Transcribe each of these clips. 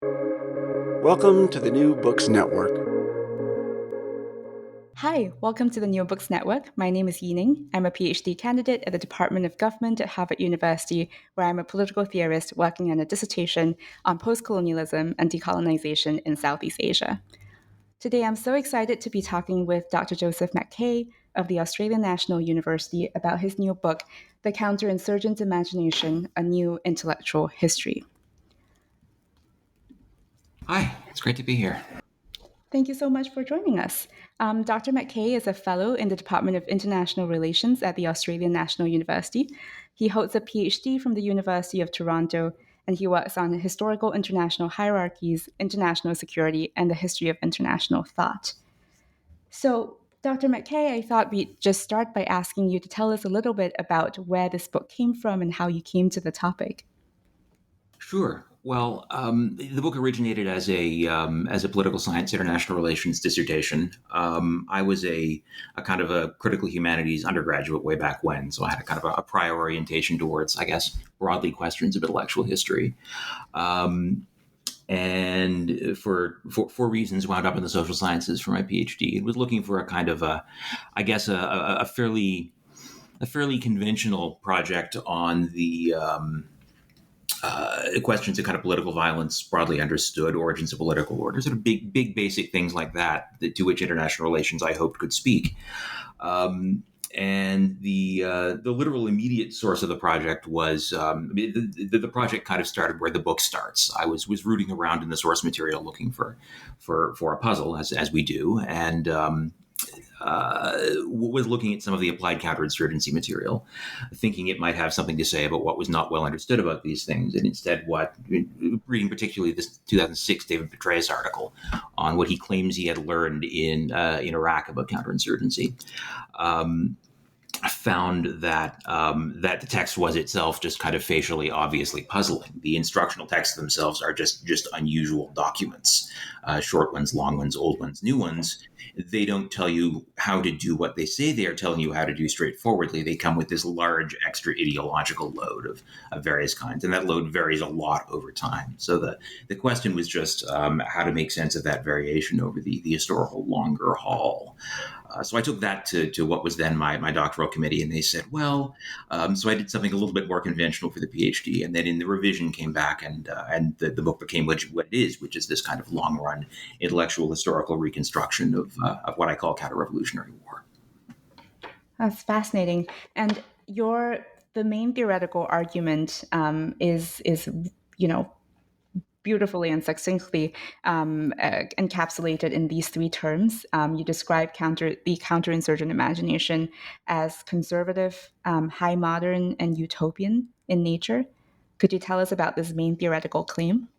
Welcome to the New Books Network. Hi, welcome to the New Books Network. My name is Yining. I'm a PhD candidate at the Department of Government at Harvard University, where I'm a political theorist working on a dissertation on post-colonialism and decolonization in Southeast Asia. Today, I'm so excited to be talking with Dr. Joseph MacKay of the Australian National University about his new book, The Counterinsurgent Imagination, A New Intellectual History. Hi, it's great to be here. Thank you so much for joining us. Dr. MacKay is a fellow in the Department of International Relations at the Australian National University. He holds a PhD from the University of Toronto, and he works on historical international hierarchies, international security, and the history of international thought. So, Dr. MacKay, I thought we'd just start by asking you to tell us a little bit about where this book came from and how you came to the topic. Sure. Well, the book originated as a political science international relations dissertation. I was a kind of a critical humanities undergraduate way back when, so I had a kind of a prior orientation towards, I guess, broadly questions of intellectual history. And for reasons, wound up in the social sciences for my PhD. It was looking for a kind of a fairly conventional project on the questions of kind of political violence, broadly understood, origins of political order, sort of big basic things like that to which international relations I hoped could speak. And the literal immediate source of the project was the project kind of started where the book starts. I was rooting around in the source material looking for a puzzle, as we do, and was looking at some of the applied counterinsurgency material, thinking it might have something to say about what was not well understood about these things, and instead reading particularly this 2006 David Petraeus article on what he claims he had learned in Iraq about counterinsurgency. I found that that the text was itself just kind of facially obviously puzzling. The instructional texts themselves are just unusual documents, short ones, long ones, old ones, new ones. They don't tell you how to do what they say they are telling you how to do straightforwardly. They come with this large extra ideological load of various kinds, and that load varies a lot over time. So the question was just how to make sense of that variation over the historical longer haul. So I took that to what was then my doctoral committee, and they said, well, so I did something a little bit more conventional for the PhD, and then in the revision came back, and the book became what it is, which is this kind of long-run intellectual historical reconstruction of what I call counter-revolutionary war. That's fascinating. And the main theoretical argument is beautifully and succinctly encapsulated in these three terms. You describe the counterinsurgent imagination as conservative, high modern, and utopian in nature. Could you tell us about this main theoretical claim?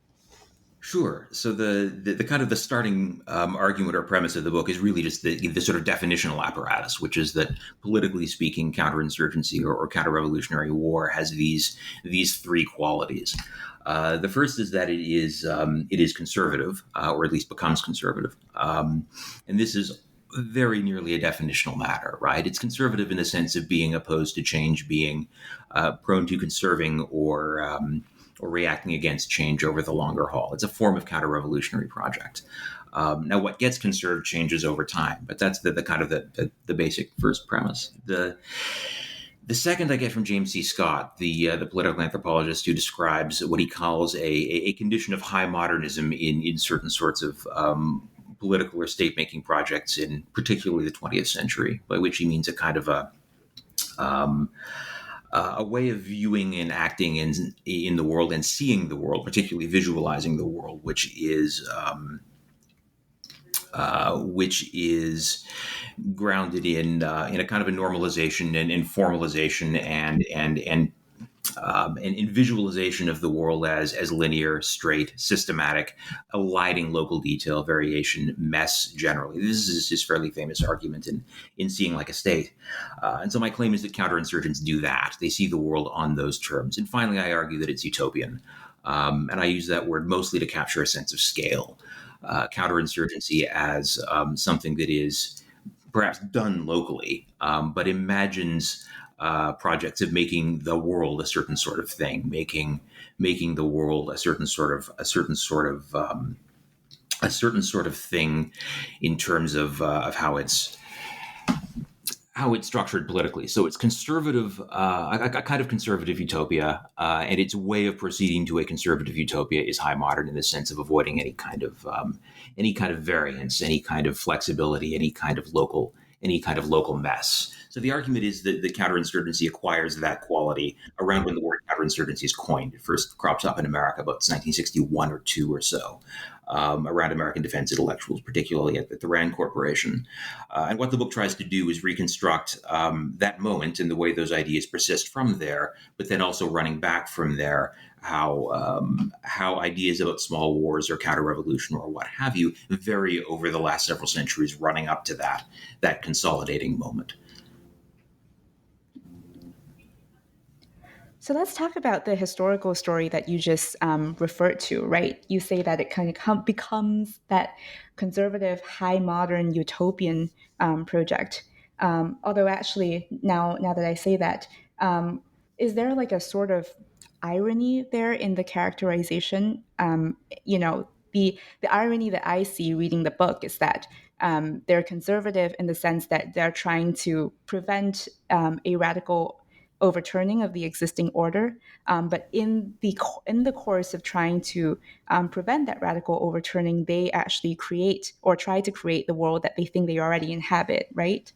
Sure. So the kind of the starting argument or premise of the book is really just the sort of definitional apparatus, which is that politically speaking, counterinsurgency or counter-revolutionary war has these three qualities. The first is that it is conservative, or at least becomes conservative, and this is very nearly a definitional matter, right? It's conservative in the sense of being opposed to change, being prone to conserving or reacting against change over the longer haul. It's a form of counter-revolutionary project. Now, what gets conserved changes over time, but that's the kind of the basic first premise. The second I get from James C. Scott, the political anthropologist who describes what he calls a condition of high modernism in certain sorts of political or state-making projects in particularly the 20th century, by which he means a kind of a way of viewing and acting in the world and seeing the world, particularly visualizing the world, which is grounded in a kind of a normalization and formalization and in visualization of the world as linear, straight, systematic, eliding local detail, variation, mess generally. This is his fairly famous argument in seeing like a state. And so my claim is that counterinsurgents do that. They see the world on those terms. And finally, I argue that it's utopian. And I use that word mostly to capture a sense of scale. Counterinsurgency as something that is perhaps done locally, but imagines projects of making the world a certain sort of thing, making the world a certain sort of thing in terms of how it's structured politically. So it's conservative, a kind of conservative utopia, and its way of proceeding to a conservative utopia is high modern in the sense of avoiding any kind of variance, any kind of flexibility, any kind of local mess. So the argument is that the counterinsurgency acquires that quality around when the word counterinsurgency is coined. It first crops up in America about 1961 or 2 or so, around American defense intellectuals, particularly at the Rand Corporation. And what the book tries to do is reconstruct that moment and the way those ideas persist from there, but then also running back from there, how ideas about small wars or counter-revolution or what have you vary over the last several centuries running up to that consolidating moment. So let's talk about the historical story that you just referred to, right? You say that it kind of becomes that conservative, high modern utopian project. Although actually, now that I say that, is there like a sort of irony there in the characterization? The irony that I see reading the book is that they're conservative in the sense that they're trying to prevent a radical overturning of the existing order, but in the course of trying to prevent that radical overturning, they actually create or try to create the world that they think they already inhabit, right?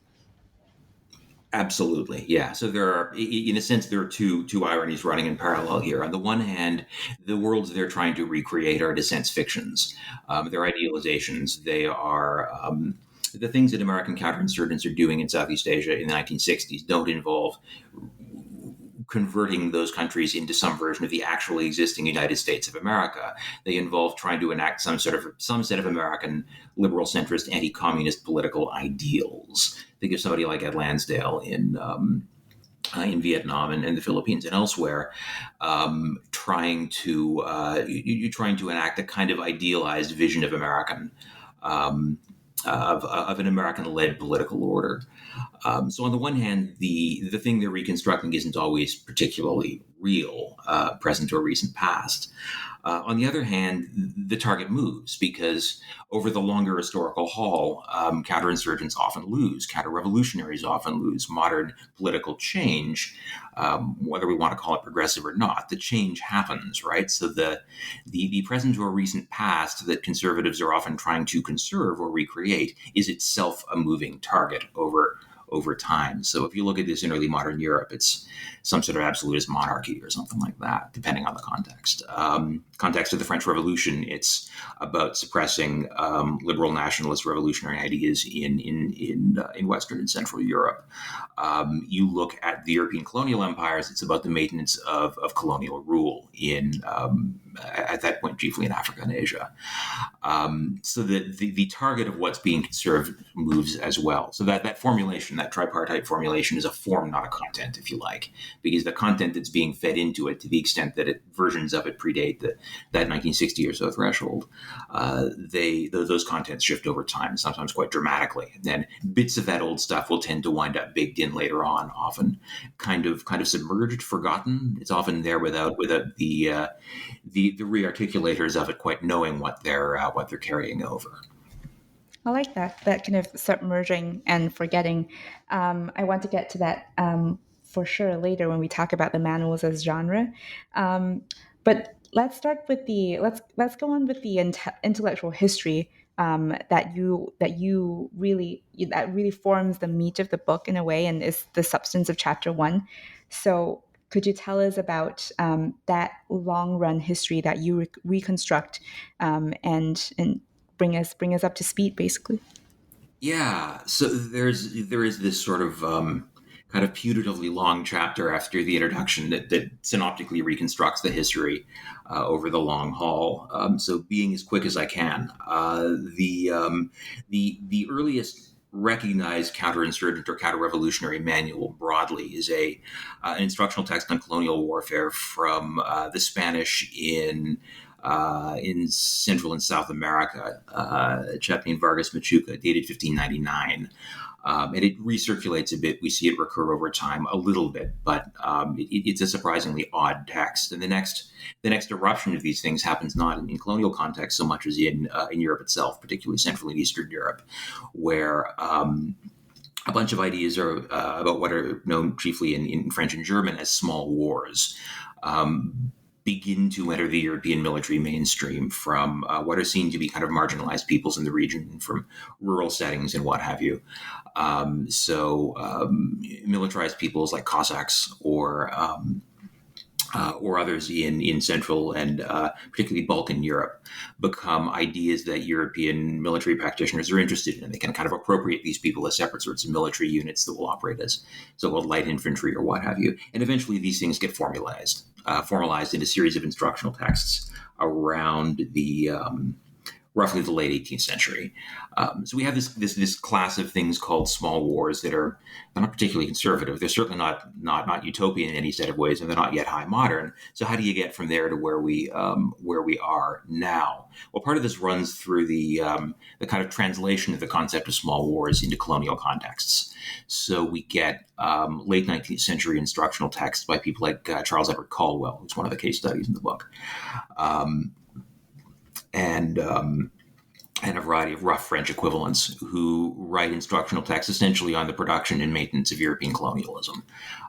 Absolutely, yeah. So there are, in a sense, there are two ironies running in parallel here. On the one hand, the worlds they're trying to recreate are, in a sense, fictions. They're idealizations. They are the things that American counterinsurgents are doing in Southeast Asia in the 1960s don't involve converting those countries into some version of the actually existing United States of America. They involve trying to enact some set of American liberal centrist anti-communist political ideals. Think of somebody like Ed Lansdale in Vietnam and the Philippines and elsewhere, trying to enact a kind of idealized vision of of an American-led political order. So on the one hand, the thing they're reconstructing isn't always particularly real, present or recent past. On the other hand, the target moves because over the longer historical haul, counterinsurgents often lose, counter-revolutionaries often lose. Modern political change, whether we want to call it progressive or not, the change happens, right? So the present or recent past that conservatives are often trying to conserve or recreate is itself a moving target over time. So if you look at this in early modern Europe, it's some sort of absolutist monarchy or something like that, depending on the context. Context of the French Revolution, it's about suppressing liberal nationalist revolutionary ideas in Western and Central Europe. You look at the European colonial empires, it's about the maintenance of colonial rule at that point, chiefly in Africa and Asia. So the target of what's being conserved moves as well. So that formulation, that tripartite formulation, is a form, not a content, if you like, because the content that's being fed into it, to the extent that versions of it predate that 1960 or so threshold, those contents shift over time, sometimes quite dramatically. And then bits of that old stuff will tend to wind up baked in later on, often kind of submerged, forgotten. It's often there without the rearticulators of it quite knowing what they're carrying over. I like that kind of submerging and forgetting. I want to get to that for sure later when we talk about the manuals as genre. But let's start with let's go on with the intellectual history that really forms the meat of the book in a way and is the substance of chapter 1. So could you tell us about that long run history that you reconstruct and bring us up to speed, basically? Yeah. So there is this sort of kind of putatively long chapter after the introduction that synoptically reconstructs the history over the long haul. So being as quick as I can, the earliest recognized counterinsurgent or counter-revolutionary manual broadly is an instructional text on colonial warfare from the Spanish in Central and South America, a chap named Vargas Machuca, dated 1599. And it recirculates a bit. We see it recur over time a little bit, but it's a surprisingly odd text. And the next eruption of these things happens not in colonial context so much as in Europe itself, particularly Central and Eastern Europe, where a bunch of ideas are about what are known chiefly in French and German as small wars begin to enter the European military mainstream from what are seen to be kind of marginalized peoples in the region, from rural settings and what have you. Militarized peoples like Cossacks or others in Central and particularly Balkan Europe become ideas that European military practitioners are interested in. And they can kind of appropriate these people as separate sorts of military units that will operate as so-called light infantry or what have you. And eventually these things get formalized in a series of instructional texts around roughly the late 18th century. So we have this class of things called small wars that are not particularly conservative. They're certainly not utopian in any set of ways, and they're not yet high modern. So how do you get from there to where we are now? Well, part of this runs through the kind of translation of the concept of small wars into colonial contexts. So we get late 19th century instructional texts by people like Charles Edward Caldwell, who's one of the case studies in the book. And a variety of rough French equivalents who write instructional texts essentially on the production and maintenance of European colonialism.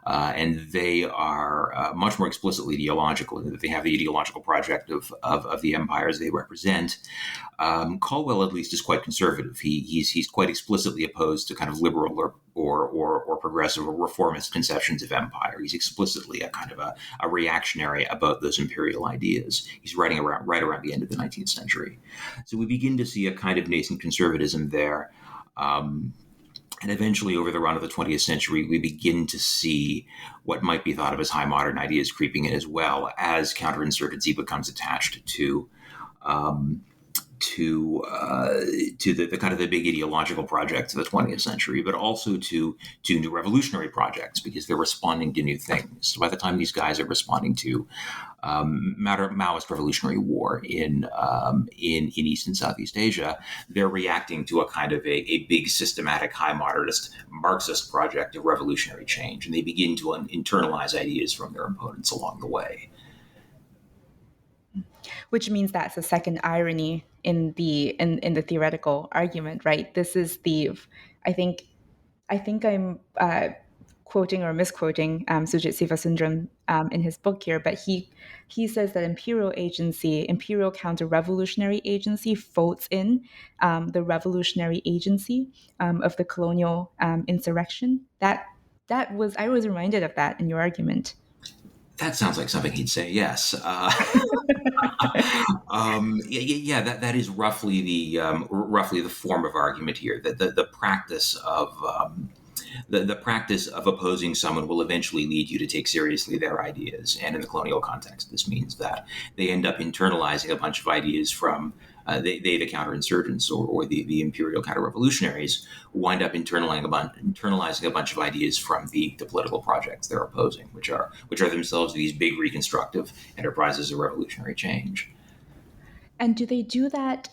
And they are much more explicitly ideological. They have the ideological project of the empires they represent. Caldwell, at least, is quite conservative. He's quite explicitly opposed to kind of liberal or progressive or reformist conceptions of empire. He's explicitly a kind of a reactionary about those imperial ideas. He's writing right around the end of the 19th century. So we begin to see a kind of nascent conservatism there. And eventually, over the run of the 20th century, we begin to see what might be thought of as high modern ideas creeping in, as well as counterinsurgency becomes attached to the kind of the big ideological projects of the 20th century, but also to new revolutionary projects, because they're responding to new things. So by the time these guys are responding to Maoist revolutionary war in East and Southeast Asia, they're reacting to a kind of a big systematic high modernist Marxist project of revolutionary change, and they begin to internalize ideas from their opponents along the way. Which means that's a second irony in the theoretical argument, right? This is I think I'm quoting or misquoting Sujit Sivasundaram in his book here, but he says that imperial counter-revolutionary agency folds in the revolutionary agency of the colonial insurrection. I was reminded of that in your argument. That sounds like something he'd say, yes. That is roughly the form of argument here. That the practice of the practice of opposing someone will eventually lead you to take seriously their ideas. And in the colonial context, this means that they end up internalizing a bunch of ideas from the counterinsurgents or the imperial counter-revolutionaries, wind up internalizing a bunch of ideas from the political projects they're opposing, which are themselves these big reconstructive enterprises of revolutionary change. And do they do that?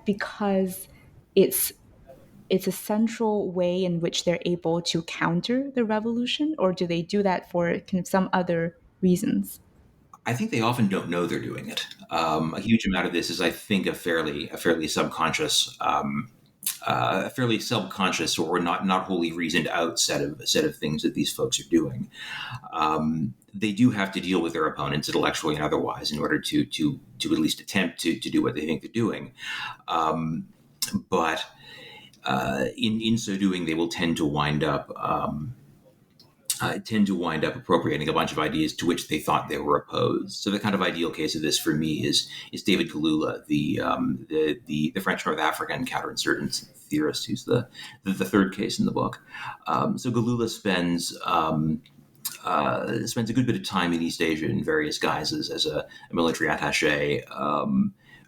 Because it's a central way in which they're able to counter the revolution, or do they do that for kind of some other reasons? I think they often don't know they're doing it. A huge amount of this is, I think, a fairly subconscious, or not wholly reasoned out set of things that these folks are doing. They do have to deal with their opponents intellectually and otherwise in order to at least attempt to do what they think they're doing. But in so doing, they will tend to wind up appropriating a bunch of ideas to which they thought they were opposed. So the kind of ideal case of this for me is David Galula, the French North African counterinsurgent theorist, who's the third case in the book. So Galula spends a good bit of time in East Asia in various guises as a military attaché,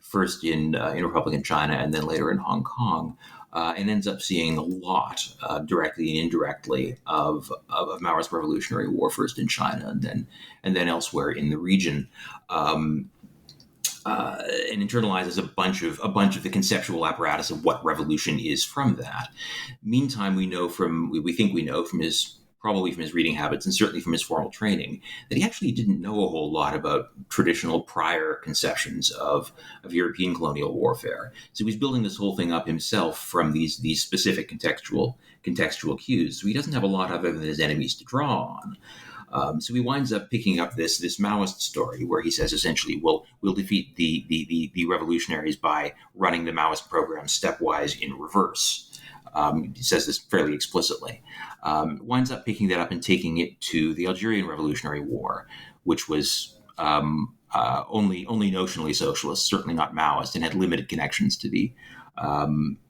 first in Republican China and then later in Hong Kong. And ends up seeing a lot, directly and indirectly, of Maoist revolutionary war, first in China and then elsewhere in the region. and internalizes a bunch of the conceptual apparatus of what revolution is from that. Meantime, we think we know from his reading habits and certainly from his formal training that he actually didn't know a whole lot about traditional prior conceptions of European colonial warfare. So he's building this whole thing up himself from these specific contextual cues. So he doesn't have a lot other than his enemies to draw on. So he winds up picking up this Maoist story where he says essentially, we'll defeat the revolutionaries by running the Maoist program stepwise in reverse. He says this fairly explicitly. Winds up picking that up and taking it to the Algerian Revolutionary War, which was only notionally socialist, certainly not Maoist, and had limited connections to the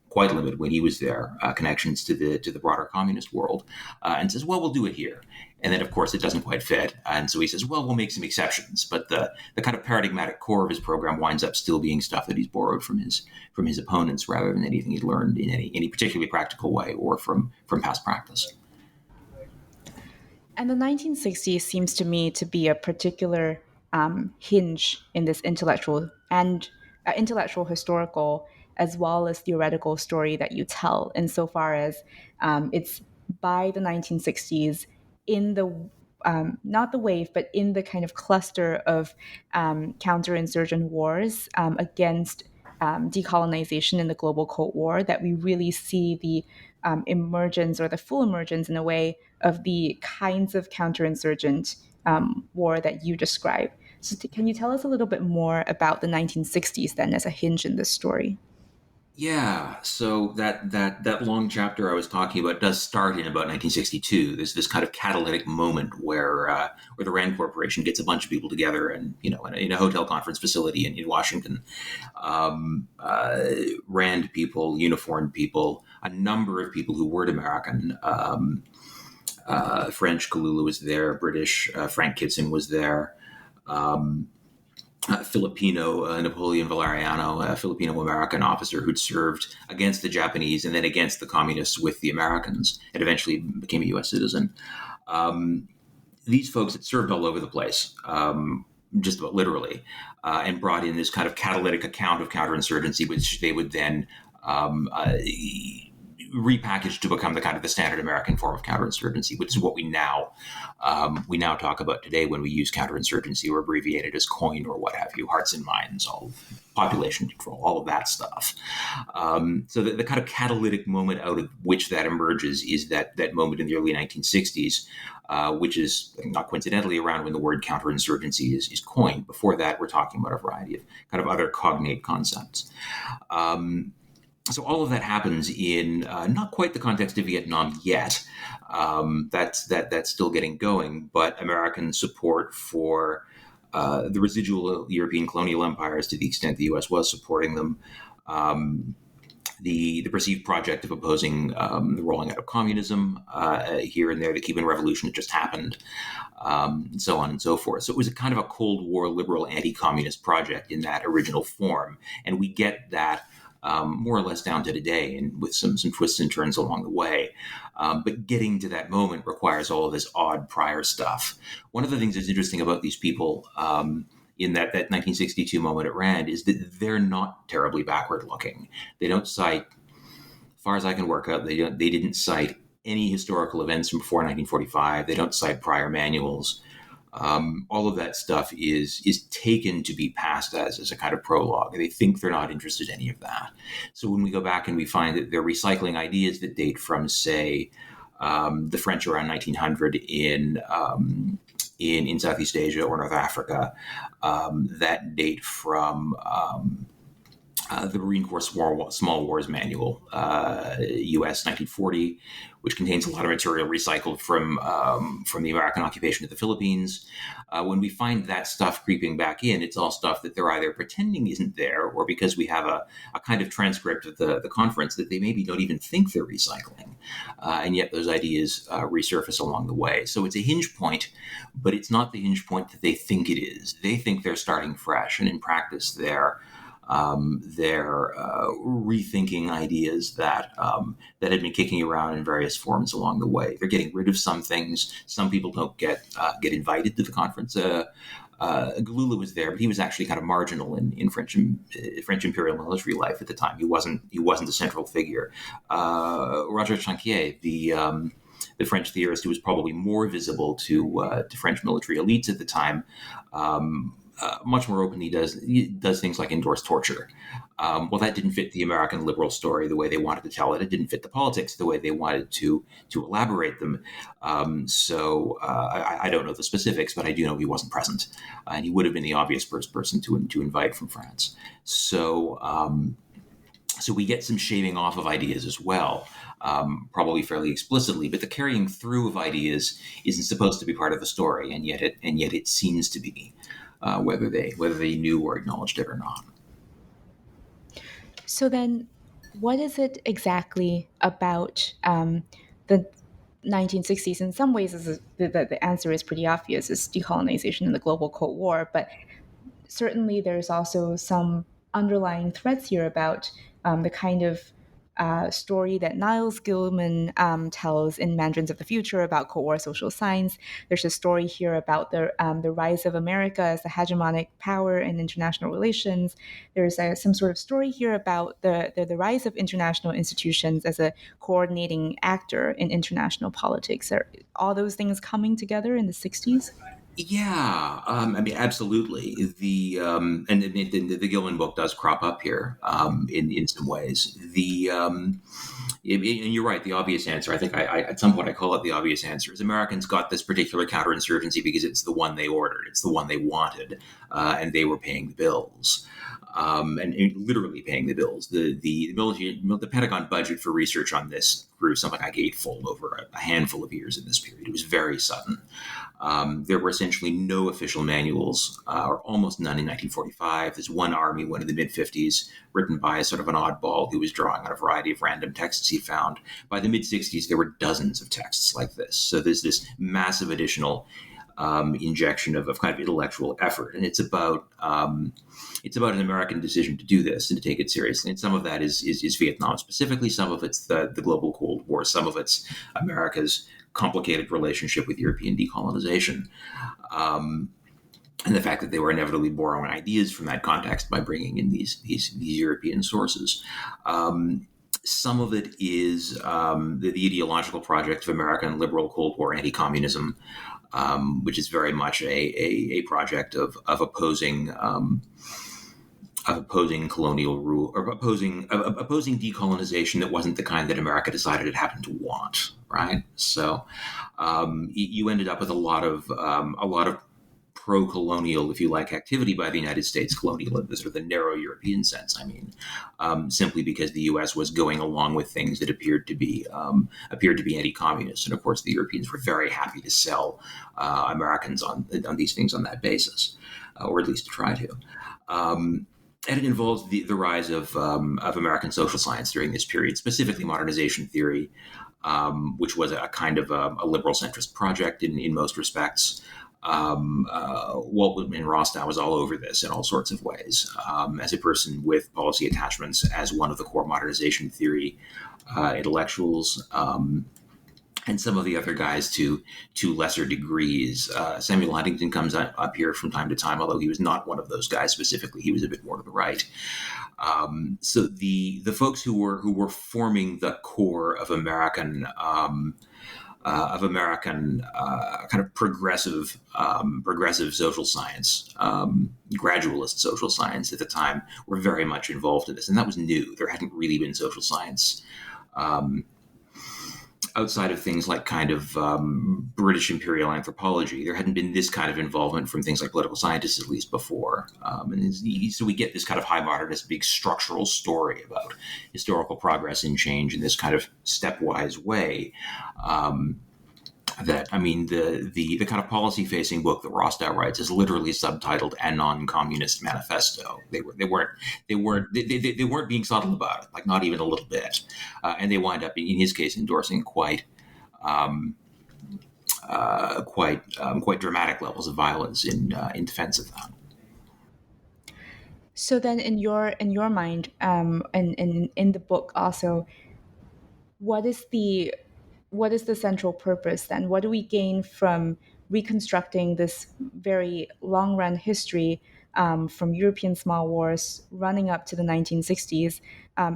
quite limited when he was there, connections to the broader communist world, and says, well, we'll do it here. And then, of course, it doesn't quite fit. And so he says, well, we'll make some exceptions. But the kind of paradigmatic core of his program winds up still being stuff that he's borrowed from his opponents rather than anything he'd learned in any particularly practical way or from past practice. And the 1960s seems to me to be a particular hinge in this intellectual historical as well as theoretical story that you tell, insofar as it's by the 1960s in the not the wave, but in the kind of cluster of counterinsurgent wars against decolonization in the global Cold War that we really see the emergence or the full emergence in a way of the kinds of counterinsurgent war that you describe. So can you tell us a little bit more about the 1960s then as a hinge in this story? Yeah, so that long chapter I was talking about does start in about 1962. There's this kind of catalytic moment where the Rand Corporation gets a bunch of people together and in a hotel conference facility in Washington. Rand people, uniformed people, a number of people who weren't American. French, Kalula was there. British, Frank Kitson was there. Filipino, Napoleon Valeriano, a Filipino-American officer who'd served against the Japanese and then against the communists with the Americans and eventually became a U.S. citizen. These folks had served all over the place, just about literally, and brought in this kind of catalytic account of counterinsurgency, which they would then repackaged to become the standard American form of counterinsurgency, which is what we now talk about today when we use counterinsurgency or abbreviate it as COIN or what have you, hearts and minds, all population control, all of that stuff. So the kind of catalytic moment out of which that emerges is that moment in the early 1960s, which is not coincidentally around when the word counterinsurgency is coined. Before that, we're talking about a variety of kind of other cognate concepts. So all of that happens in not quite the context of Vietnam yet. That's still getting going, but American support for the residual European colonial empires, to the extent the U.S. was supporting them, the perceived project of opposing the rolling out of communism here and there, the Cuban Revolution that just happened, and so on and so forth. So it was a kind of a Cold War liberal anti-communist project in that original form, and we get that more or less down to today, and with some twists and turns along the way. But getting to that moment requires all of this odd prior stuff. One of the things that's interesting about these people in that 1962 moment at Rand is that they're not terribly backward looking. They don't cite, as far as I can work out, they didn't cite any historical events from before 1945. They don't cite prior manuals. All of that stuff is taken to be passed as a kind of prologue. They think they're not interested in any of that. So when we go back and we find that they're recycling ideas that date from, say, the French around 1900 in Southeast Asia or North Africa, that date from the Marine Corps Small Wars Manual, U.S. 1940, which contains a lot of material recycled from the American occupation of the Philippines. When we find that stuff creeping back in, it's all stuff that they're either pretending isn't there, or because we have a kind of transcript of the conference that they maybe don't even think they're recycling. And yet those ideas resurface along the way. So it's a hinge point, but it's not the hinge point that they think it is. They think they're starting fresh, and in practice they're rethinking ideas that had been kicking around in various forms along the way. They're getting rid of some things. Some people don't get invited to the conference Galula was there, but he was actually kind of marginal in French imperial military life at the time. He wasn't a central figure. Roger Chanquier, the French theorist who was probably more visible to French military elites at the time, much more openly does things like endorse torture. Well, that didn't fit the American liberal story the way they wanted to tell it. It didn't fit the politics the way they wanted to elaborate them. So I don't know the specifics, but I do know he wasn't present, and he would have been the obvious first person to invite from France. So we get some shaving off of ideas as well, probably fairly explicitly. But the carrying through of ideas isn't supposed to be part of the story, and yet it seems to be. Whether they knew or acknowledged it or not. So then, what is it exactly about the 1960s? In some ways, the answer is pretty obvious: is decolonization and the global Cold War. But certainly, there's also some underlying threats here about the kind of story that Niles Gilman tells in Mandarins of the Future about Cold War social science. There's a story here about the rise of America as a hegemonic power in international relations. There's some sort of story here about the rise of international institutions as a coordinating actor in international politics. Are all those things coming together in the 60s? Yeah, I mean, absolutely. The Gilman book does crop up here in some ways. And you're right. The obvious answer, I think, I at some point I call it the obvious answer, is Americans got this particular counterinsurgency because it's the one they ordered, it's the one they wanted, and they were paying the bills. And literally paying the bills. The military, the Pentagon budget for research on this grew something like eightfold over a handful of years in this period. It was very sudden. There were essentially no official manuals, or almost none in 1945. There's one army, one in the mid-50s, written by a sort of an oddball who was drawing on a variety of random texts he found. By the mid-60s, there were dozens of texts like this. So there's this massive additional injection of kind of intellectual effort, and it's about an American decision to do this and to take it seriously. And some of that is Vietnam specifically. Some of it's the global Cold War. Some of it's America's complicated relationship with European decolonization, and the fact that they were inevitably borrowing ideas from that context by bringing in these European sources. Some of it is the ideological project of American liberal Cold War anti-communism, which is very much a project of opposing colonial rule, or opposing decolonization that wasn't the kind that America decided it happened to want. Right, so you ended up with a lot of pro-colonial, if you like, activity by the United States colonial in the sort of the narrow European sense. I mean, simply because the U.S. was going along with things that appeared to be anti-communist, and of course the Europeans were very happy to sell Americans on these things on that basis, or at least to try to. And it involves the rise of American social science during this period, specifically modernization theory, which was a kind of a liberal centrist project in most respects. Walt Whitman Rostow was all over this in all sorts of ways. As a person with policy attachments, as one of the core modernization theory intellectuals, and some of the other guys to lesser degrees. Samuel Huntington comes up here from time to time, although he was not one of those guys specifically. He was a bit more to the right. So the folks who were forming the core of American kind of progressive social science, gradualist social science at the time, were very much involved in this, and that was new. There hadn't really been social science outside of things like kind of British imperial anthropology. There hadn't been this kind of involvement from things like political scientists, at least before. And so we get this kind of high modernist, big structural story about historical progress and change in this kind of stepwise way. That, I mean, the kind of policy-facing book that Rostow writes is literally subtitled "A Non-Communist Manifesto." They weren't being subtle about it, like not even a little bit, and they wind up, in his case, endorsing quite dramatic levels of violence in defense of that. So then, in your mind, and in the book also, what is the central purpose then? What do we gain from reconstructing this very long-run history from European small wars running up to the 1960s?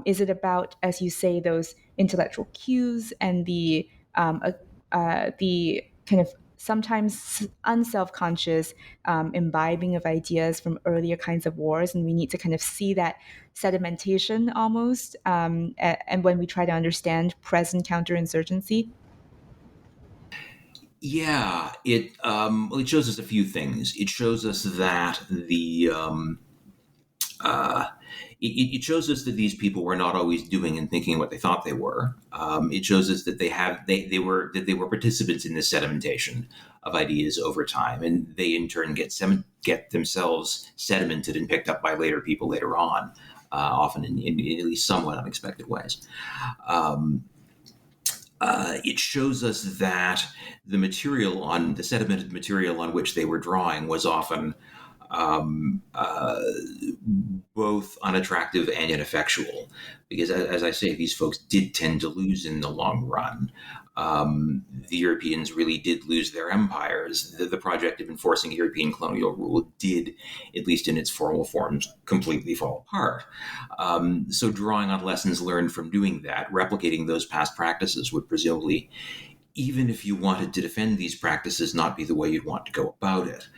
Is it about, as you say, those intellectual cues and the kind of sometimes unself-conscious imbibing of ideas from earlier kinds of wars, and we need to kind of see that sedimentation almost, and when we try to understand present counterinsurgency? Yeah, it shows us a few things. It shows us that uh, it shows us that these people were not always doing and thinking what they thought they were. It shows us that they were participants in this sedimentation of ideas over time, and they in turn get themselves sedimented and picked up by later people later on, often in at least somewhat unexpected ways. It shows us that the sedimented material on which they were drawing was often um, uh, both unattractive and ineffectual, because as I say, these folks did tend to lose in the long run. The Europeans really did lose their empires. The project of enforcing European colonial rule did, at least in its formal forms, completely fall apart. So drawing on lessons learned from doing that, replicating those past practices would presumably, even if you wanted to defend these practices, not be the way you'd want to go about it.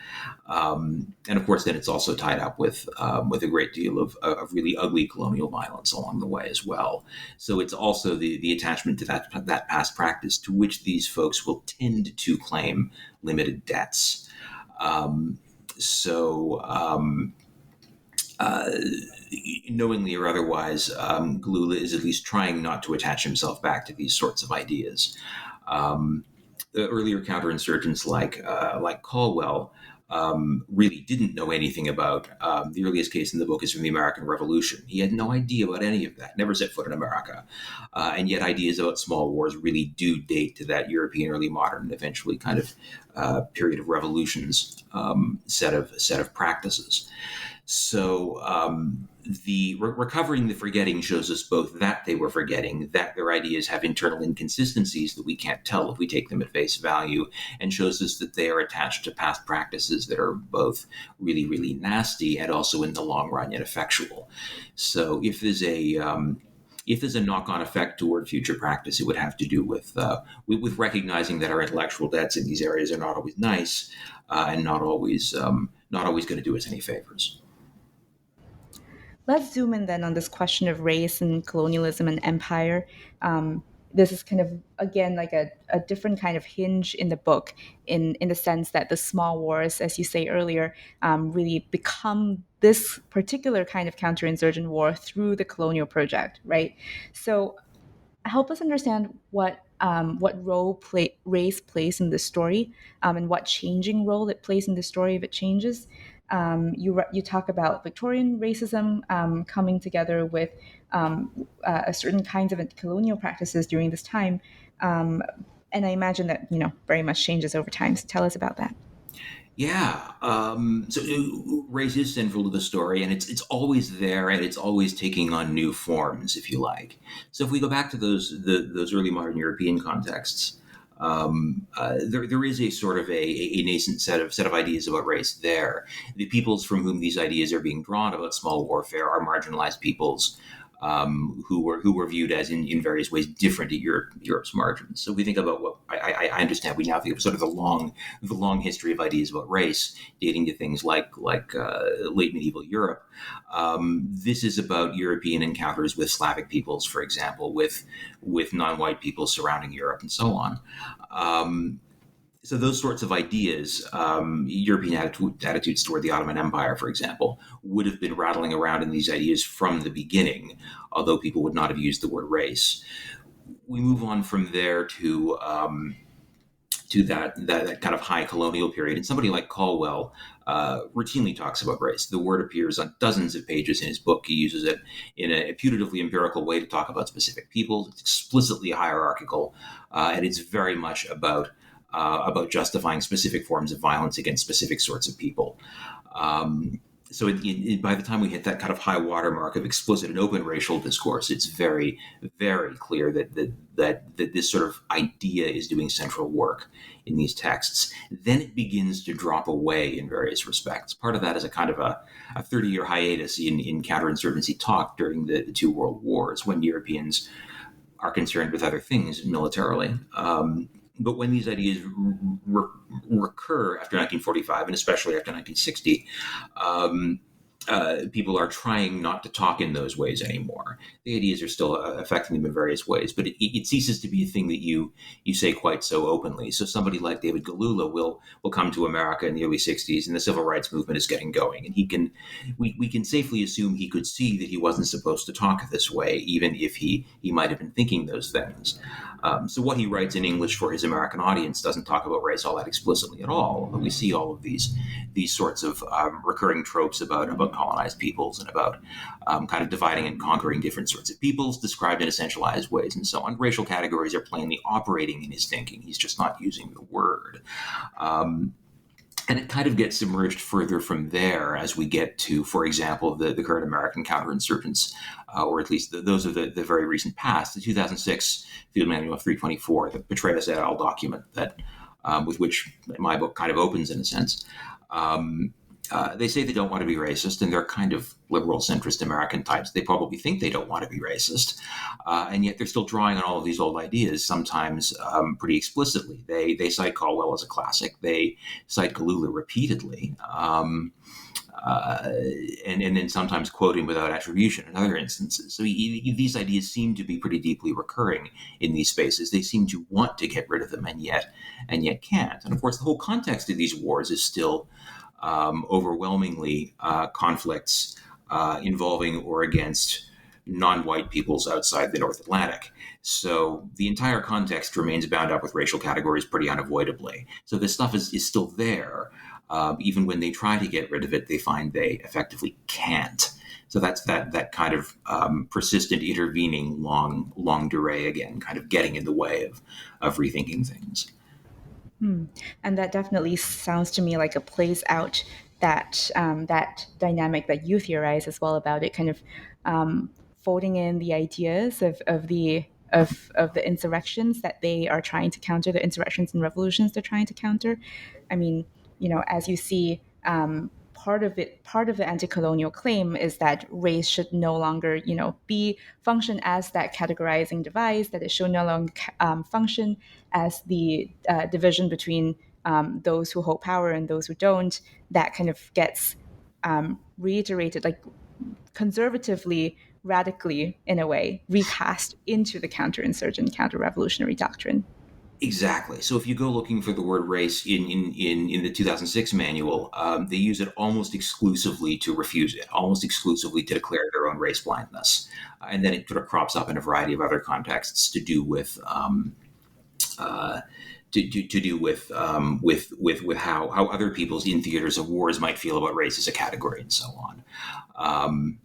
And of course, then it's also tied up with a great deal of really ugly colonial violence along the way as well. So it's also the attachment to that past practice to which these folks will tend to claim limited debts. So knowingly or otherwise, Galula is at least trying not to attach himself back to these sorts of ideas. The earlier counterinsurgents like Caldwell really didn't know anything about. The earliest case in the book is from the American Revolution. He had no idea about any of that, never set foot in America. And yet ideas about small wars really do date to that European early modern, eventually kind of period of revolutions set of practices. So the recovering the forgetting shows us both that they were forgetting, that their ideas have internal inconsistencies that we can't tell if we take them at face value, and shows us that they are attached to past practices that are both really, really nasty and also in the long run ineffectual. So if there's a knock-on effect toward future practice, it would have to do with recognizing that our intellectual debts in these areas are not always nice and not always going to do us any favors. Let's zoom in then on this question of race and colonialism and empire. This is kind of, again, like a different kind of hinge in the book, in the sense that the small wars, as you say earlier, really become this particular kind of counterinsurgent war through the colonial project, right? So help us understand what role race plays in this story, and what changing role it plays in the story if it changes. You talk about Victorian racism coming together with a certain kinds of colonial practices during this time, and I imagine that very much changes over time. So tell us about that. Yeah. So race is central to the story, and it's always there, and it's always taking on new forms, if you like. So if we go back to those early modern European contexts, there is a sort of a nascent set of ideas about race there. The peoples from whom these ideas are being drawn about small warfare are marginalized peoples. Who were viewed as in various ways different at Europe's margins. So we think about what I understand. We now think of sort of the long history of ideas about race, dating to things like late medieval Europe. This is about European encounters with Slavic peoples, for example, with non-white peoples surrounding Europe, and so on. So those sorts of ideas, European attitudes toward the Ottoman Empire, for example, would have been rattling around in these ideas from the beginning, although people would not have used the word race. We move on from there to that kind of high colonial period. And somebody like Caldwell routinely talks about race. The word appears on dozens of pages in his book. He uses it in a putatively empirical way to talk about specific people. It's explicitly hierarchical, and it's very much about justifying specific forms of violence against specific sorts of people. by the time we hit that kind of high watermark of explicit and open racial discourse, it's very, very clear that this sort of idea is doing central work in these texts. Then it begins to drop away in various respects. Part of that is a kind of a 30-year hiatus in counterinsurgency talk during the two world wars, when Europeans are concerned with other things militarily. But when these ideas recur after 1945, and especially after 1960, people are trying not to talk in those ways anymore. The ideas are still affecting them in various ways, but it ceases to be a thing that you say quite so openly. So somebody like David Galula will come to America in the early 60s, and the civil rights movement is getting going. And we can safely assume he could see that he wasn't supposed to talk this way, even if he might have been thinking those things. So what he writes in English for his American audience doesn't talk about race all that explicitly at all. We see all of these sorts of recurring tropes about colonized peoples and about kind of dividing and conquering different sorts of peoples, described in essentialized ways and so on. Racial categories are plainly operating in his thinking. He's just not using the word. And it kind of gets submerged further from there as we get to, for example, the current American counterinsurgents, or at least those of the very recent past, the 2006 Field Manual 324, the Petraeus et al. Document that with which my book kind of opens in a sense. They say they don't want to be racist, and they're kind of liberal centrist American types. They probably think they don't want to be racist, and yet they're still drawing on all of these old ideas, sometimes pretty explicitly. They cite Caldwell as a classic. They cite Galula repeatedly, and then sometimes quote him without attribution in other instances. So these ideas seem to be pretty deeply recurring in these spaces. They seem to want to get rid of them, and yet can't. And of course, the whole context of these wars is still overwhelmingly conflicts involving or against non-white peoples outside the North Atlantic. So the entire context remains bound up with racial categories pretty unavoidably. So this stuff is still there. Even when they try to get rid of it, they find they effectively can't. So that's that kind of persistent, intervening, long durée again, kind of getting in the way of rethinking things. And that definitely sounds to me like it plays out that that dynamic that you theorize as well about it, kind of folding in the ideas of the insurrections that they are trying to counter, the insurrections and revolutions they're trying to counter. I mean, as you see, part of the anti-colonial claim is that race should no longer, function as that categorizing device, that it should no longer function as the division between those who hold power and those who don't. That kind of gets reiterated, like conservatively, radically, in a way, recast into the counterinsurgent, counter-revolutionary doctrine. Exactly. So if you go looking for the word race in the 2006 manual, they use it almost exclusively to refuse it, almost exclusively to declare their own race blindness. And then it sort of crops up in a variety of other contexts to do with how other peoples in theaters of wars might feel about race as a category and so on.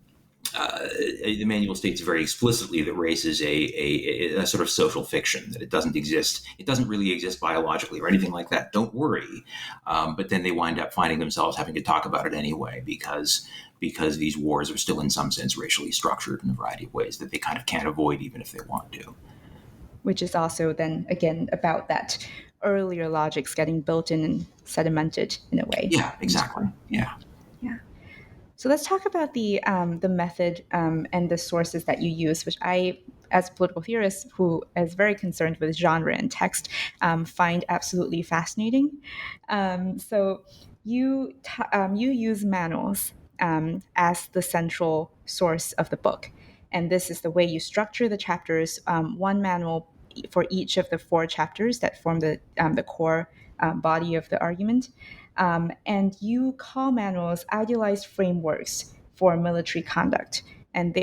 The manual states very explicitly that race is a sort of social fiction, that it doesn't exist. It doesn't really exist biologically or anything like that. Don't worry. But then they wind up finding themselves having to talk about it anyway because these wars are still in some sense racially structured in a variety of ways that they kind of can't avoid even if they want to. Which is also then, again, about that earlier logics getting built in and sedimented in a way. Yeah, exactly. Yeah. So let's talk about the method and the sources that you use, which I, as a political theorist who is very concerned with genre and text, find absolutely fascinating. So you use manuals as the central source of the book, and this is the way you structure the chapters. One manual for each of the 4 chapters that form the core body of the argument. And you call manuals idealized frameworks for military conduct. And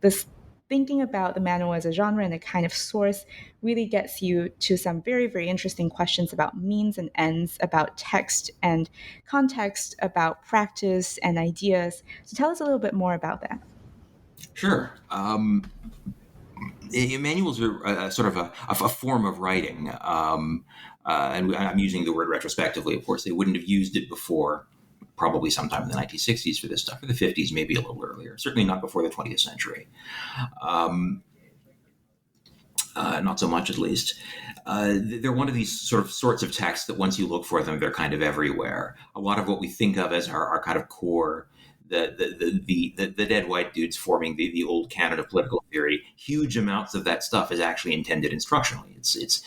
this thinking about the manual as a genre and a kind of source really gets you to some very, very interesting questions about means and ends, about text and context, about practice and ideas. So tell us a little bit more about that. Sure. Manuals are sort of a form of writing. And I'm using the word retrospectively, of course. They wouldn't have used it before probably sometime in the 1960s for this stuff, or the 50s, maybe a little earlier, certainly not before the 20th century. Not so much, at least. They're one of these sorts of texts that once you look for them, they're kind of everywhere. A lot of what we think of as our kind of core, the dead white dudes forming the old canon of political theory, huge amounts of that stuff is actually intended instructionally.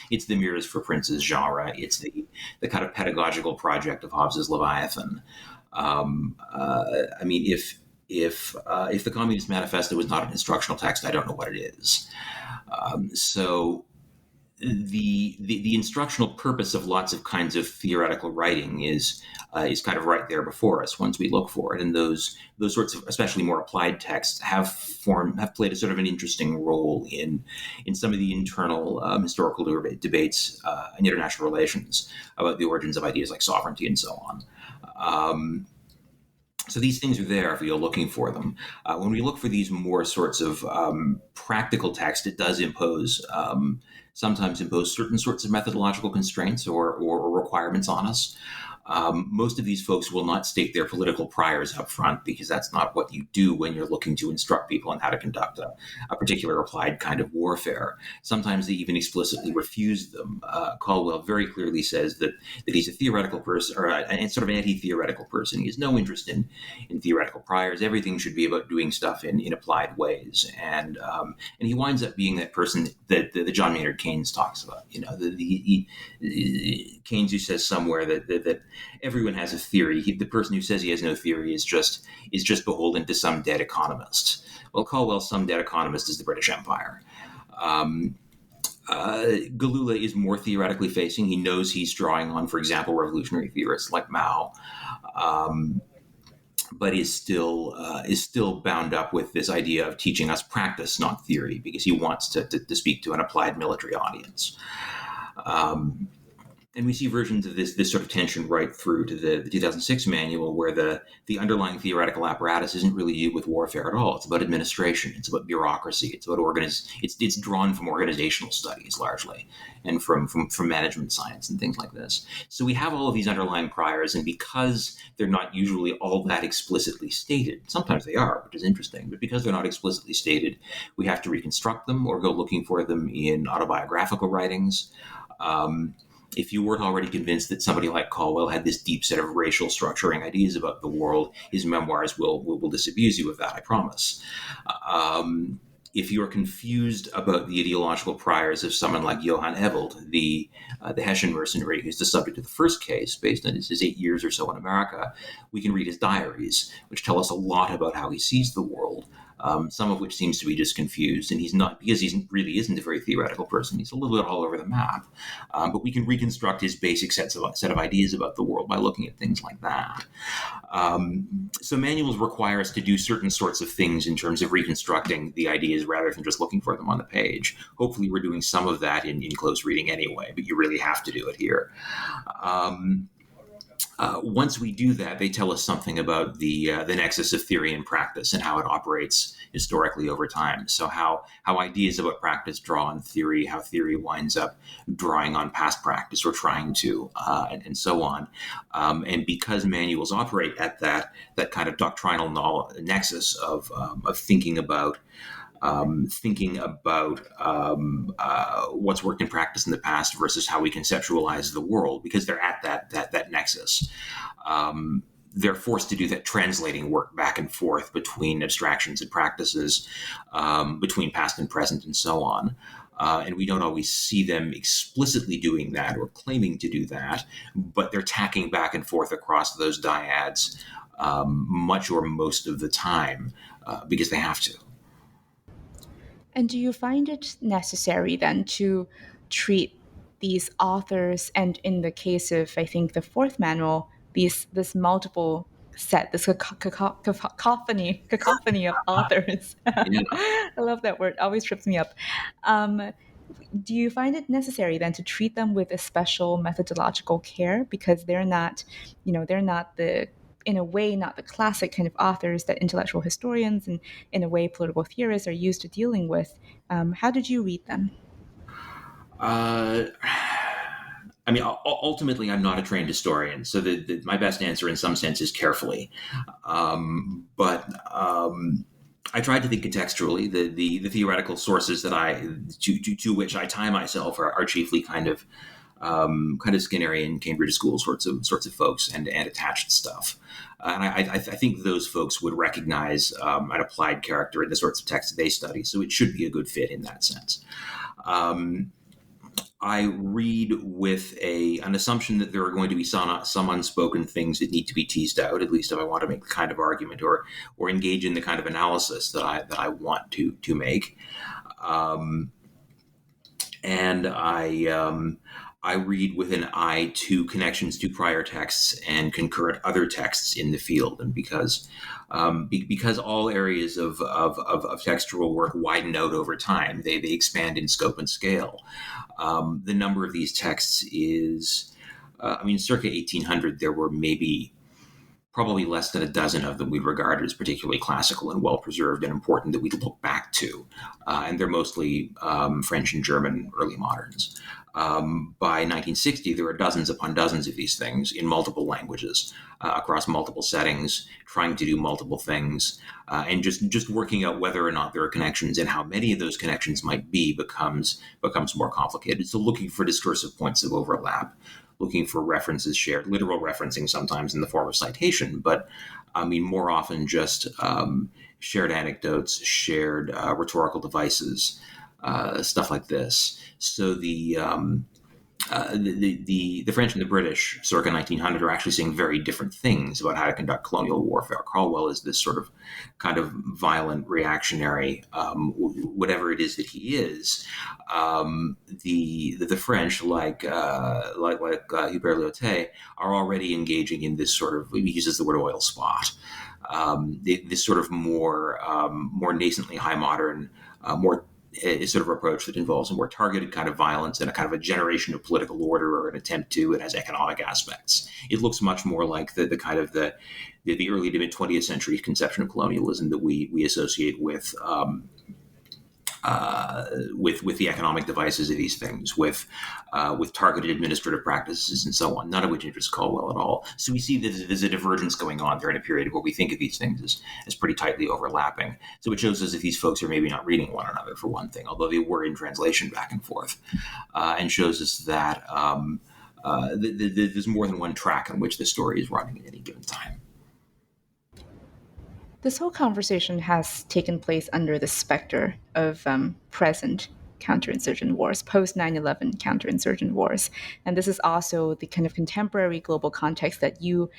It's the Mirrors for Princes genre. It's the kind of pedagogical project of Hobbes's Leviathan. I mean, if the Communist Manifesto was not an instructional text, I don't know what it is. So the instructional purpose of lots of kinds of theoretical writing is kind of right there before us once we look for it, and those sorts of especially more applied texts have played a sort of an interesting role in some of the internal historical debates in international relations about the origins of ideas like sovereignty and so on. So these things are there if you're looking for them. When we look for these more sorts of practical text, it does sometimes impose certain sorts of methodological constraints or requirements on us. Most of these folks will not state their political priors up front, because that's not what you do when you're looking to instruct people on how to conduct a particular applied kind of warfare. Sometimes they even explicitly refuse them. Caldwell very clearly says that he's a theoretical person, or a sort of anti-theoretical person. He has no interest in theoretical priors. Everything should be about doing stuff in applied ways. And he winds up being that person that John Maynard Keynes talks about. You know, Keynes, who says somewhere that everyone has a theory. The person who says he has no theory is just beholden to some dead economist. Well, Caldwell's some dead economist is the British Empire. Galula is more theoretically facing. He knows he's drawing on, for example, revolutionary theorists like Mao, but is still bound up with this idea of teaching us practice, not theory, because he wants to speak to an applied military audience. And we see versions of this sort of tension right through to the 2006 manual, where the underlying theoretical apparatus isn't really with warfare at all. It's about administration. It's about bureaucracy. It's about it's drawn from organizational studies largely, and from management science and things like this. So we have all of these underlying priors, and because they're not usually all that explicitly stated, sometimes they are, which is interesting, but because they're not explicitly stated, we have to reconstruct them or go looking for them in autobiographical writings. If you weren't already convinced that somebody like Caldwell had this deep set of racial structuring ideas about the world, his memoirs will disabuse you of that, I promise. If you're confused about the ideological priors of someone like Johann Ewald, the Hessian mercenary who's the subject of the first case, based on his 8 years or so in America, we can read his diaries, which tell us a lot about how he sees the world. Some of which seems to be just confused, and he's not, because he really isn't a very theoretical person. He's a little bit all over the map, but we can reconstruct his basic set of ideas about the world by looking at things like that. So manuals require us to do certain sorts of things in terms of reconstructing the ideas rather than just looking for them on the page. Hopefully we're doing some of that in close reading anyway, but you really have to do it here. Once we do that, they tell us something about the nexus of theory and practice and how it operates historically over time. So how ideas about practice draw on theory, how theory winds up drawing on past practice or trying to, and so on. And because manuals operate at that kind of doctrinal nexus of thinking about what's worked in practice in the past versus how we conceptualize the world, because they're at that nexus. They're forced to do that translating work back and forth between abstractions and practices, between past and present, and so on. And we don't always see them explicitly doing that or claiming to do that, but they're tacking back and forth across those dyads much or most of the time because they have to. And do you find it necessary then to treat these authors, and in the case of, I think, the fourth manual, this multiple set, this cacophony of authors? Yeah. I love that word, always trips me up. Do you find it necessary then to treat them with a special methodological care, because they're not in a way, not the classic kind of authors that intellectual historians and, in a way, political theorists are used to dealing with? How did you read them? I I mean, ultimately, I'm not a trained historian, so my best answer in some sense is carefully. But I tried to think contextually. The theoretical sources that to which I tie myself are chiefly kind of Skinnerian Cambridge School sorts of folks and attached stuff. And I think those folks would recognize an applied character in the sorts of texts they study, so it should be a good fit in that sense. I read with an assumption that there are going to be some unspoken things that need to be teased out, at least if I want to make the kind of argument or engage in the kind of analysis that I want to make. And I read with an eye to connections to prior texts and concurrent other texts in the field, and because all areas of textual work widen out over time, they expand in scope and scale. The number of these texts is, circa 1800, there were probably less than a dozen of them we'd regard as particularly classical and well-preserved and important that we'd look back to. And they're mostly French and German early moderns. By 1960, there are dozens upon dozens of these things in multiple languages, across multiple settings, trying to do multiple things, and just working out whether or not there are connections and how many of those connections might be becomes more complicated. So looking for discursive points of overlap, looking for references shared, literal referencing sometimes in the form of citation, but more often just shared anecdotes, shared rhetorical devices, stuff like this. So the French and the British circa 1900 are actually saying very different things about how to conduct colonial warfare. Caldwell is this sort of kind of violent reactionary, whatever it is that he is. The French, like Hubert Lyautey, are already engaging in this sort of, he uses the word oil spot, this sort of more nascently high modern, more sort of approach that involves a more targeted kind of violence and a kind of a generation of political order, or an attempt to. It has economic aspects. It looks much more like the kind of the early to mid 20th century conception of colonialism that we associate with the economic devices of these things, with targeted administrative practices and so on, none of which interest Caldwell at all. So we see that there's a divergence going on there in a period where we think of these things as pretty tightly overlapping. So it shows us that these folks are maybe not reading one another, for one thing, although they were in translation back and forth, and shows us that there's more than one track on which the story is running at any given time. This whole conversation has taken place under the specter of present counterinsurgent wars, post 9/11 counterinsurgent wars. And this is also the kind of contemporary global context that you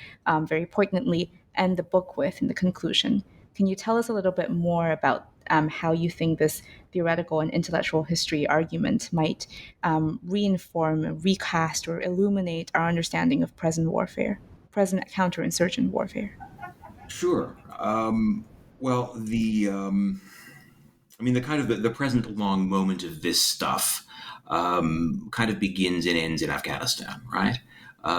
very poignantly end the book with in the conclusion. Can you tell us a little bit more about how you think this theoretical and intellectual history argument might reinform, recast, or illuminate our understanding of present counterinsurgent warfare? Sure. Well, the kind of the present long moment of this stuff kind of begins and ends in Afghanistan, right?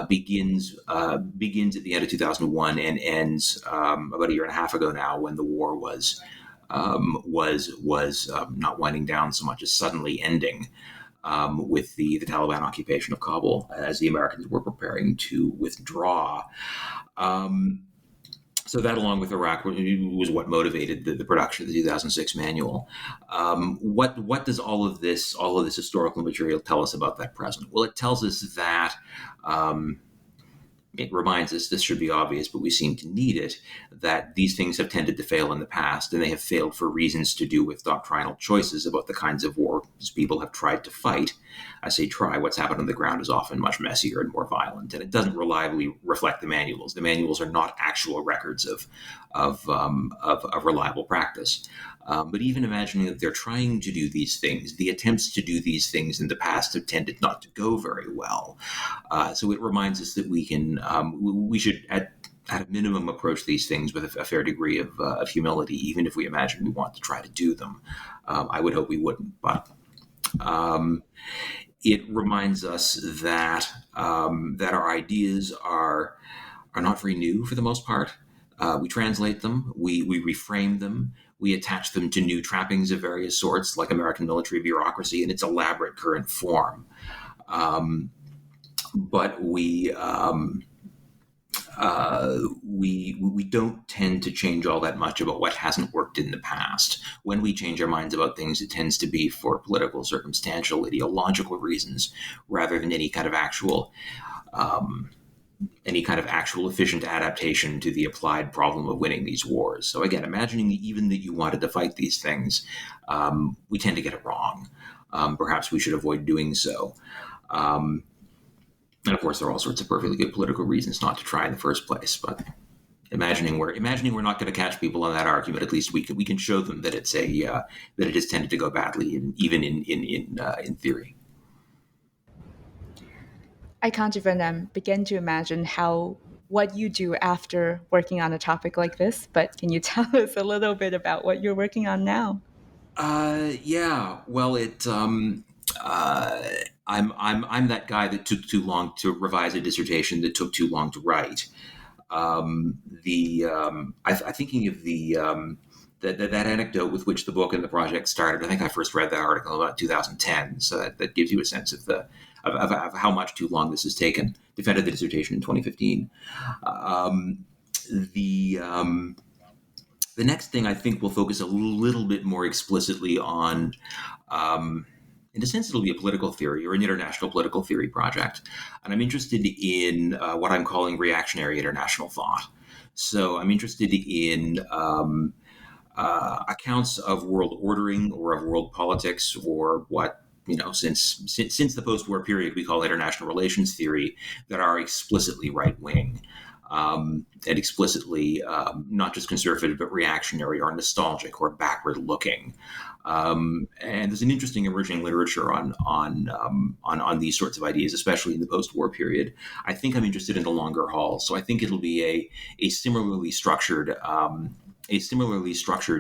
Begins at the end of 2001 and ends about a year and a half ago now, when the war was not winding down so much as suddenly ending. With the Taliban occupation of Kabul, as the Americans were preparing to withdraw. So that, along with Iraq, was what motivated the production of the 2006 manual. What does all of this historical material tell us about that present? Well, it tells us that it reminds us, this should be obvious, but we seem to need it, that these things have tended to fail in the past, and they have failed for reasons to do with doctrinal choices about the kinds of wars people have tried to fight. I say try. What's happened on the ground is often much messier and more violent, and it doesn't reliably reflect the manuals. The manuals are not actual records of reliable practice. But even imagining that they're trying to do these things, the attempts to do these things in the past have tended not to go very well. So it reminds us that we should at a minimum approach these things with a fair degree of humility, even if we imagine we want to try to do them. I would hope we wouldn't, but it reminds us that our ideas are not very new for the most part. We translate them, we reframe them, we attach them to new trappings of various sorts, like American military bureaucracy in its elaborate current form. but we don't tend to change all that much about what hasn't worked in the past. When we change our minds about things, it tends to be for political, circumstantial, ideological reasons, rather than any kind of actual efficient adaptation to the applied problem of winning these wars. So again, imagining even that you wanted to fight these things, we tend to get it wrong. Perhaps we should avoid doing so. And of course, there are all sorts of perfectly good political reasons not to try in the first place. But imagining we're not going to catch people on that argument, at least we can show them that that it has tended to go badly, even in theory. I can't even begin to imagine what you do after working on a topic like this. But can you tell us a little bit about what you're working on now? Yeah. Well, I'm that guy that took too long to revise a dissertation that took too long to write. I'm thinking of that anecdote with which the book and the project started. I think I first read that article about 2010, so that gives you a sense of how much too long this has taken. Defended the dissertation in 2015. The next thing I think will focus a little bit more explicitly on, in a sense, it'll be a political theory or an international political theory project. And I'm interested in what I'm calling reactionary international thought. So I'm interested in accounts of world ordering or of world politics, or what, since the post-war period we call international relations theory, that are explicitly right-wing. And explicitly not just conservative, but reactionary or nostalgic or backward-looking. And there's an interesting emerging literature on these sorts of ideas, especially in the post-war period. I think I'm interested in the longer haul, so I think it'll be a similarly structured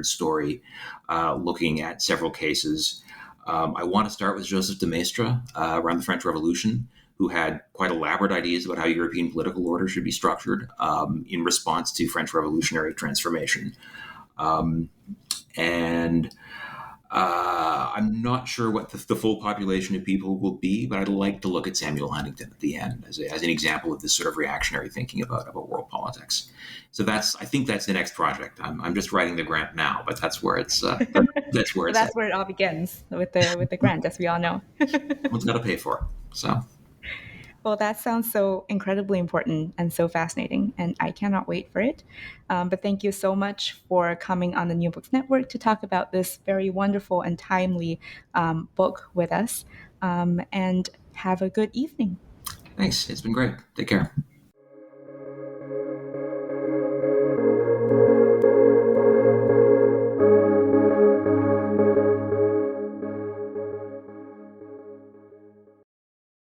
story, looking at several cases. I want to start with Joseph de Maistre around the French Revolution, who had quite elaborate ideas about how European political order should be structured in response to French revolutionary transformation. And I'm not sure what the full population of people will be, but I'd like to look at Samuel Huntington at the end as an example of this sort of reactionary thinking about world politics. So I think that's the next project. I'm just writing the grant now, but that's where it's that's where it all begins with the grant, as we all know. Someone's got to pay for it. So. Well, that sounds so incredibly important and so fascinating, and I cannot wait for it. But thank you so much for coming on the New Books Network to talk about this very wonderful and timely book with us. And have a good evening. Thanks. It's been great. Take care.